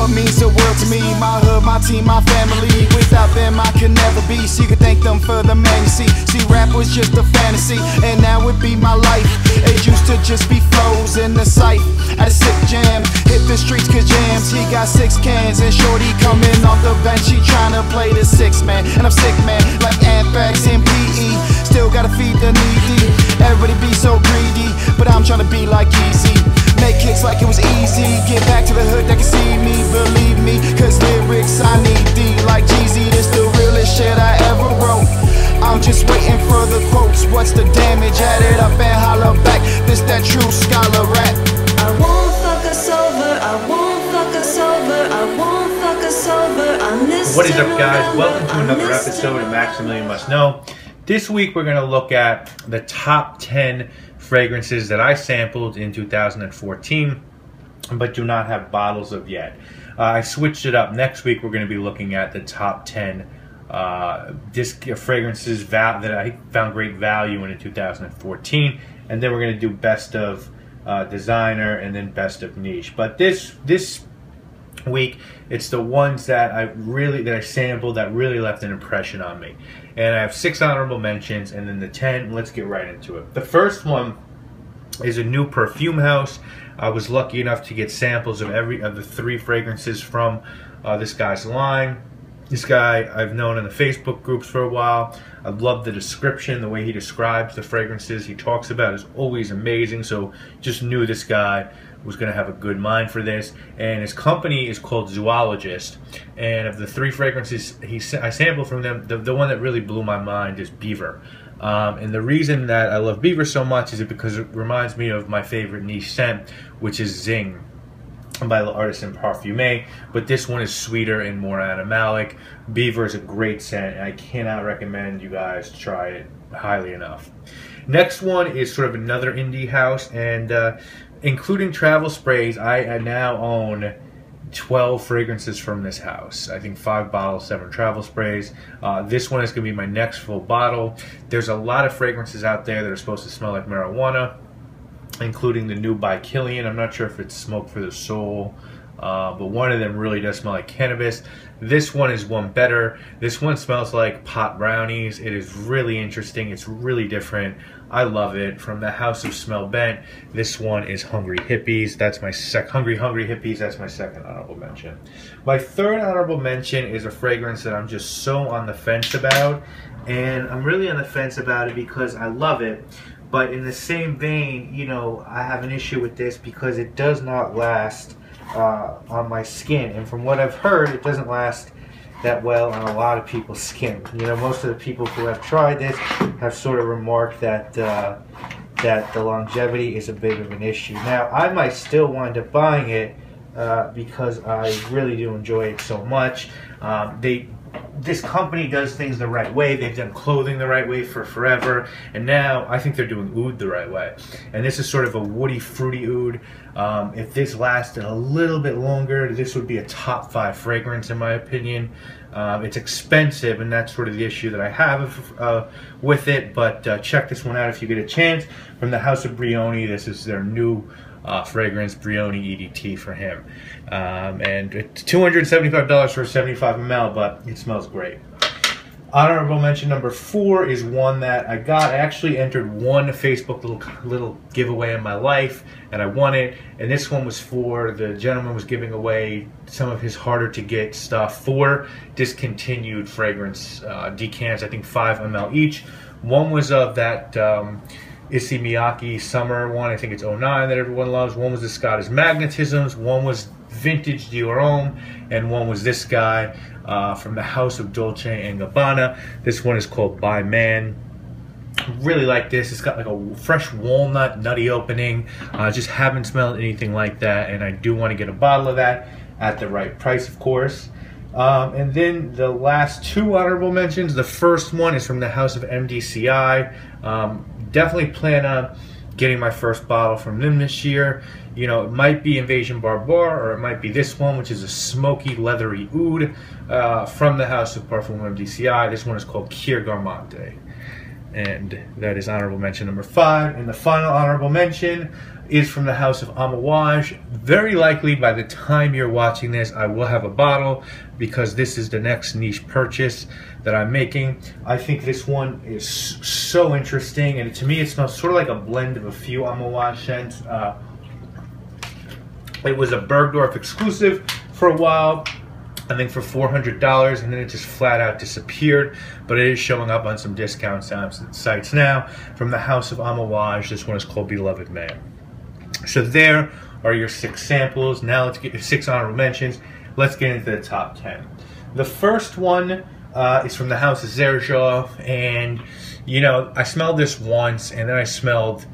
what means the world to me. My hood, my team, my family. Without them I could never be. So you could thank them for the man you see. See, rap was just a fantasy, and now it be my life. It used to just be flows in the sight. At a sick jam, hit the streets cause jams. He got 6 cans and shorty coming off the bench. She tryna play the 6 man, and I'm sick man, like anthrax and PE. Still gotta feed the needy. Everybody be so greedy, but I'm tryna be like Easy. Make hits like it was easy. Get back to the hood that can see me. Believe me, cause lyrics I need D. Like Jeezy, this the realest shit I ever wrote. I'm just waiting for the quotes. What's the damage? Add it up and holler back. This that true scholar rap. I won't fuck us over, I won't fuck us over, I won't fuck us over. What is up, guys? Welcome to another episode of Maximilian Must Know. This week we're going to look at the top 10 fragrances that I sampled in 2014 but do not have bottles of yet. I switched it up. Next week we're going to be looking at the top 10 fragrances that I found great value in 2014, and then we're going to do best of designer and then best of niche. But this week it's the ones that I sampled that really left an impression on me. And I have 6 honorable mentions, and then the 10. Let's get right into it. The first one is a new perfume house. I was lucky enough to get samples of every of the 3 fragrances from this guy's line. This guy I've known in the Facebook groups for a while. I love the description, the way he describes the fragrances he talks about is always amazing. So just knew this guy was going to have a good mind for this. And his company is called Zoologist. And of the 3 fragrances I sampled from them, the one that really blew my mind is Beaver. And the reason that I love Beaver so much is because it reminds me of my favorite niche scent, which is Zing by L'Artisan Parfumé, but this one is sweeter and more animalic. Beaver is a great scent, and I cannot recommend you guys try it highly enough. Next one is sort of another indie house, and including travel sprays, I now own 12 fragrances from this house. I think 5 bottles, 7 travel sprays. This one is going to be my next full bottle. There's a lot of fragrances out there that are supposed to smell like marijuana, including the new by Killian. I'm not sure if it's Smoke for the Soul, but one of them really does smell like cannabis. This one is one better. This one smells like pot brownies. It is really interesting. It's really different. I love it. From the House of Smell Bent, this one is Hungry Hippies. That's my Hungry Hippies. That's my second honorable mention. My third honorable mention is a fragrance that I'm just so on the fence about, and I'm really on the fence about it because I love it. But in the same vein, you know, I have an issue with this because it does not last on my skin. And from what I've heard, it doesn't last that well on a lot of people's skin. You know, most of the people who have tried this have sort of remarked that that the longevity is a bit of an issue. Now, I might still wind up buying it because I really do enjoy it so much. This company does things the right way. They've done clothing the right way for forever, and now I think they're doing oud the right way. And this is sort of a woody, fruity oud. If this lasted a little bit longer, this would be a top 5 fragrance in my opinion. It's expensive, and that's sort of the issue that I have with it, but check this one out if you get a chance. From the House of Brioni, this is their new fragrance, Brioni EDT for him. And it's $275 for a 75 ml, but it smells great. Honorable mention number 4 is one that I got. I actually entered one Facebook little giveaway in my life, and I won it. And this one was for, the gentleman was giving away some of his harder to get stuff for discontinued fragrance decants, I think 5 ml each. One was of that Issey Miyake summer one, I think it's 09 that everyone loves. One was the Scottish Magnetisms, one was Vintage Dior Homme, and one was this guy from the House of Dolce & Gabbana. This one is called By Man. Really like this. It's got like a fresh walnut nutty opening. Just haven't smelled anything like that, and I do want to get a bottle of that at the right price, of course. And then the last 2 honorable mentions. The first one is from the House of MDCI. Definitely plan on getting my first bottle from them this year. You know, it might be Invasion Barbar, or it might be this one, which is a smoky, leathery oud from the House of Parfum MDCI. This one is called Kier Gourmande. And that is honorable mention number 5. And the final honorable mention, is from the house of Amouage. Very likely by the time you're watching this, I will have a bottle because this is the next niche purchase that I'm making. I think this one is so interesting, and to me it smells sort of like a blend of a few Amouage scents. It was a Bergdorf exclusive for a while, I think for $400, and then it just flat out disappeared, but it is showing up on some discount sites now. From the house of Amouage, this one is called Beloved Man. So there are your 6 samples. Now let's get 6 honorable mentions. Let's get into the top 10. The first one is from the house of Xerjoff, and you know, I smelled this once, and then I smelled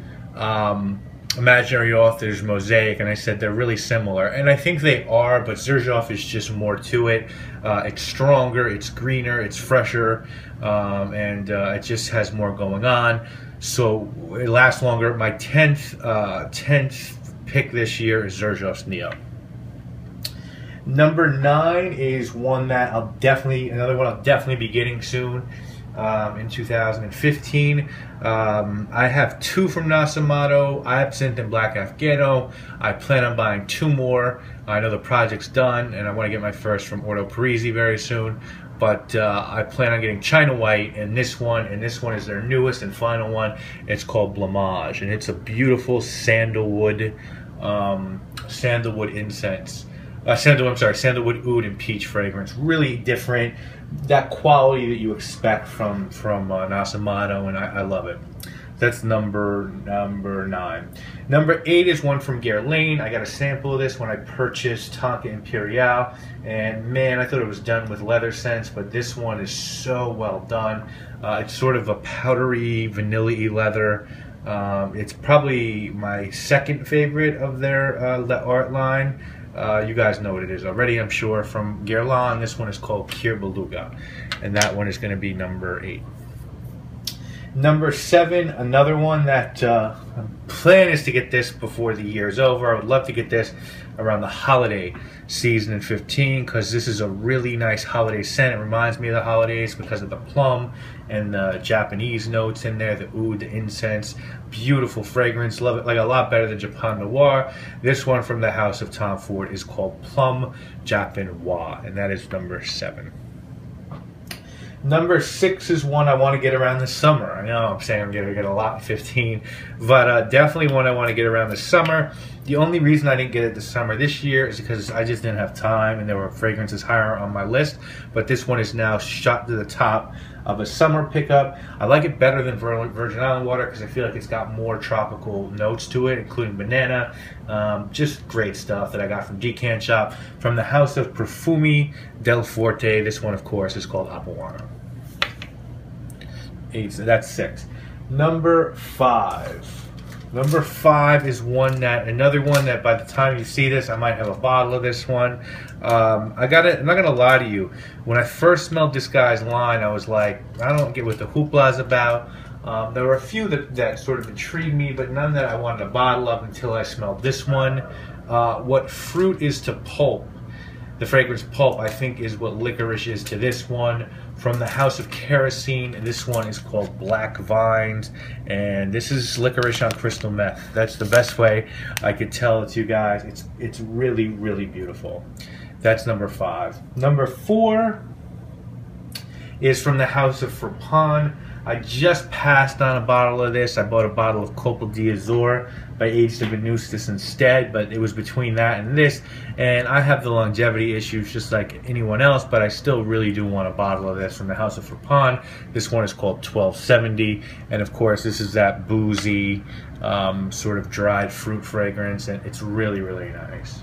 Imaginary Authors Mosaic, and I said they're really similar, and I think they are, but Xerjoff is just more to it. It's stronger, it's greener, it's fresher, and it just has more going on, so it lasts longer. My 10th pick this year is Xerjoff's Neo. Number 9 is one that another one I'll definitely be getting soon. In 2015. I have 2 from Nasomato, Absinthe and Black Afghano. I plan on buying 2 more. I know the project's done, and I want to get my first from Ordo Parisi very soon. But I plan on getting China White and this one is their newest and final one. It's called Blamage, and it's a beautiful sandalwood incense. Sandalwood oud and peach fragrance. Really different. That quality that you expect from Nasomato, and I love it. That's number 9. Number 8 is one from Guerlain. I got a sample of this when I purchased Tonka Imperial, and man, I thought it was done with leather scents, but this one is so well done. It's sort of a powdery, vanilla-y leather. It's probably my 2nd favorite of their art line. You guys know what it is already, I'm sure, from Guerlain. This one is called Kir Beluga, and that one is going to be number 8. Number 7, another one that plan is to get this before the year is over. I would love to get this around the holiday season in 15, because this is a really nice holiday scent. It reminds me of the holidays because of the plum and the Japanese notes in there, the oud, the incense. Beautiful fragrance, love it, like a lot better than Japan Noir. This one from the house of Tom Ford is called Plum Japan Noir, and that is number 7. Number 6 is one I want to get around the summer. I know I'm saying I'm going to get a lot in 15, but definitely one I want to get around the summer. The only reason I didn't get it this summer this year is because I just didn't have time, and there were fragrances higher on my list, but this one is now shot to the top of a summer pickup. I like it better than Virgin Island Water because I feel like it's got more tropical notes to it, including banana. Just great stuff that I got from Decant Shop. From the house of Profumi Del Forte, this one, of course, is called Apuano. 8, so that's 6. Number 5. Number 5 is another one that by the time you see this, I might have a bottle of this one. I'm not gonna lie to you. When I first smelled this guy's line, I was like, I don't get what the hoopla is about. There were a few that sort of intrigued me, but none that I wanted a bottle of until I smelled this one. What fruit is to pulp, the fragrance pulp, I think, is what licorice is to this one. From the house of Kerosene, this one is called Black Vines, and this is licorice on crystal meth. That's the best way I could tell it to you guys. It's really, really beautiful. That's number 5. Number 4 is from the house of Frapon. I just passed on a bottle of this. I bought a bottle of Copal d'Azur by Age de Venustus instead, but it was between that and this, and I have the longevity issues just like anyone else, but I still really do want a bottle of this from the house of Frapon. This one is called 1270, and of course this is that boozy sort of dried fruit fragrance, and it's really, really nice.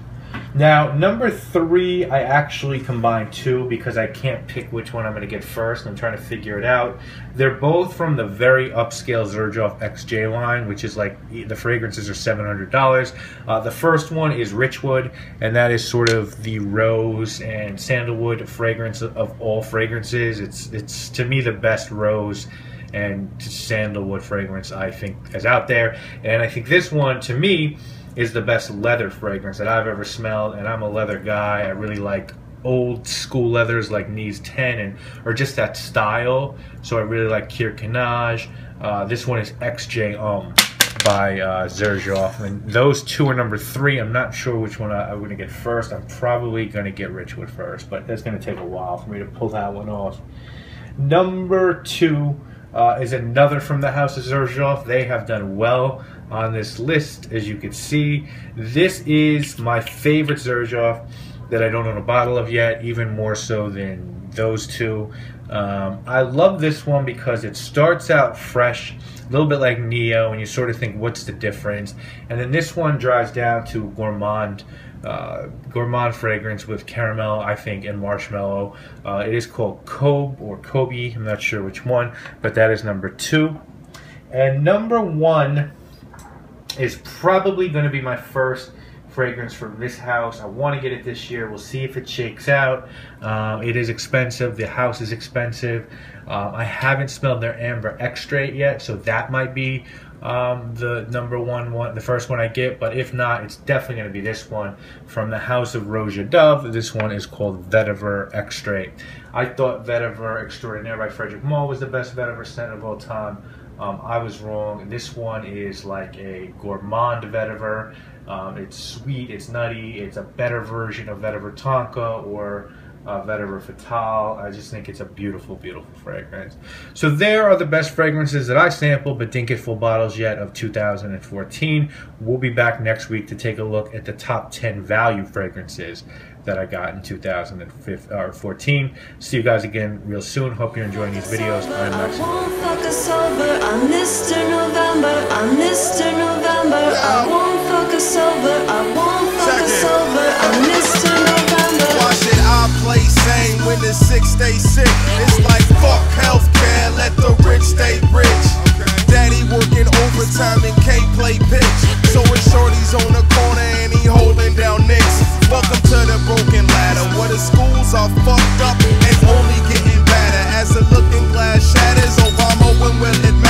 Now, number 3, I actually combined 2 because I can't pick which one I'm going to get first. I'm trying to figure it out. They're both from the very upscale Xerjoff XJ line, which is like, the fragrances are $700. The first one is Richwood, and that is sort of the rose and sandalwood fragrance of all fragrances. It's to me the best rose and sandalwood fragrance I think is out there, and I think this one to me is the best leather fragrance that I've ever smelled, and I'm a leather guy. I really like old school leathers like Nice 10 or just that style, so I really like Kir Canage. This one is XJ by Xerjoff, and those two are number 3. I'm not sure which one I'm going to get first. I'm probably going to get Richwood first, but it's going to take a while for me to pull that one off. Number 2 is another from the House of Xerjoff. They have done well on this list, as you can see. This is my favorite Xerjoff that I don't own a bottle of yet, even more so than those two. I love this one because it starts out fresh, a little bit like Neo, and you sort of think, what's the difference? And then this one drives down to gourmand fragrance with caramel, I think, and marshmallow. It is called Kobe or Kobe. I'm not sure which one, but that is number 2. And number 1 is probably going to be my first fragrance from this house. I want to get it this year. We'll see if it shakes out. It is expensive. The house is expensive. I haven't smelled their amber extrait yet, so that might be the number one, the first one I get. But if not, it's definitely going to be this one from the House of Roja Dove. This one is called Vetiver Extrait. I thought Vetiver Extraordinaire by Frederic Malle was the best vetiver scent of all time. I was wrong. This one is like a gourmand vetiver. It's sweet, it's nutty, it's a better version of Vetiver Tonka or Vetiver Fatale. I just think it's a beautiful, beautiful fragrance. So there are the best fragrances that I sampled but didn't get full bottles yet of 2014. We'll be back next week to take a look at the top 10 value fragrances that I got in 2014. See you guys again real soon. Hope you're enjoying these videos. I'm Maximilian. I won't fuck us over on Mr. November, on Mr. November. I won't fuck us over, I won't fuck us over on Mr. November.